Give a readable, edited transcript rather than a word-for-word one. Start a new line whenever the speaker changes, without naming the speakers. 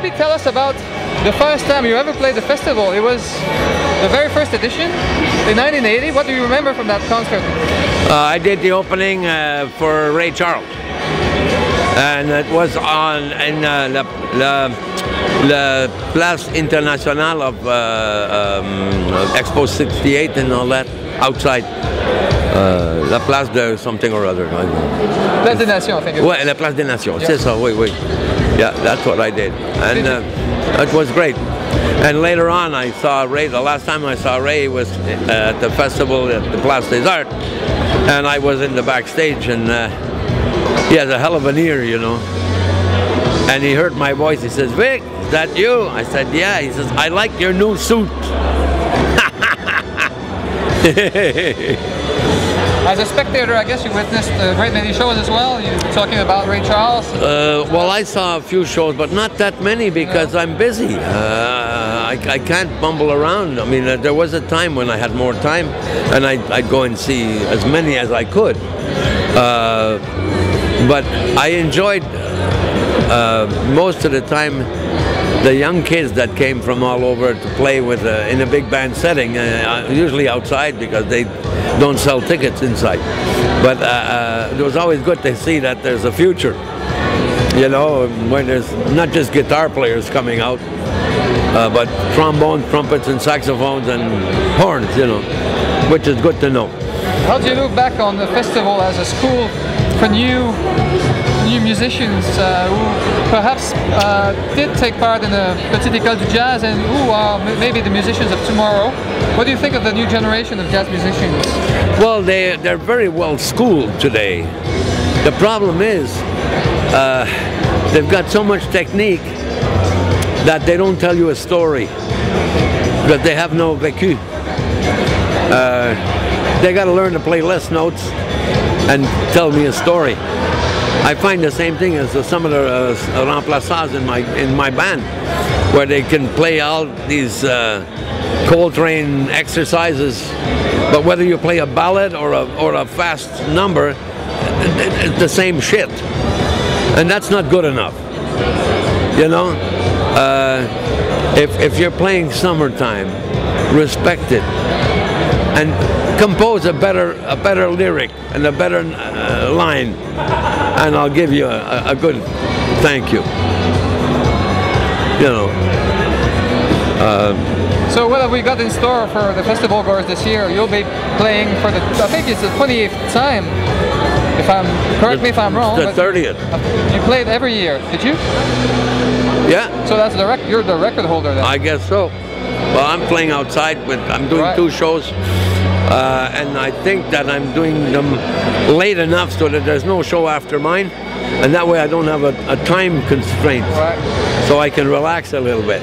maybe tell us about the first time you ever played the festival. It was the very first edition in 1980. What do you remember from that concert?
I did the opening for Ray Charles, and it was on in la Place Internationale of Expo 68 and all that, outside. La Place de something or other.
Place des Nations, I think.
Ouais, la Place des Nations, c'est ça, oui, oui. Yeah, that's what I did. And it was great. And later on, I saw Ray. The last time I saw Ray was at the festival at the Place des Arts. And I was in the backstage, and he has a hell of an ear, you know. And he heard my voice. He says, "Vic, is that you?" I said, "Yeah." He says, "I like your new suit."
As a spectator, I guess you witnessed a great many shows as well. You were talking about Ray Charles.
Well, I saw a few shows, but not that many because I'm busy. I can't bumble around. I mean, there was a time when I had more time, and I'd go and see as many as I could. But I enjoyed most of the time the young kids that came from all over to play with in a big band setting, usually outside because they don't sell tickets inside. But it was always good to see that there's a future, you know, when there's not just guitar players coming out, but trombones, trumpets, and saxophones and horns, you know, which is good to know.
How do you look back on the festival as a school for new musicians who perhaps did take part in the Petite École du Jazz and who are maybe the musicians of tomorrow? What do you think of the new generation of jazz musicians?
Well, they're very well schooled today. The problem is they've got so much technique that they don't tell you a story because they have no vécu. They got to learn to play less notes and tell me a story. I find the same thing as some of the remplaçants in my band, where they can play all these Coltrane exercises, but whether you play a ballad or a fast number, it's the same shit, and that's not good enough. You know, if you're playing Summertime, respect it and compose a better lyric and a better line, and I'll give you a good thank you. You know.
So what have we got in store for the festival goers this year? You'll be playing for the, I think it's the 28th time. Correct me if I'm wrong.
The 30th.
You played every year, did you?
Yeah.
So that's you're the record holder then.
I guess so. Well, I'm playing outside I'm doing 2 shows. And I think that I'm doing them late enough so that there's no show after mine, and that way I don't have a time constraint, so I can relax a little bit.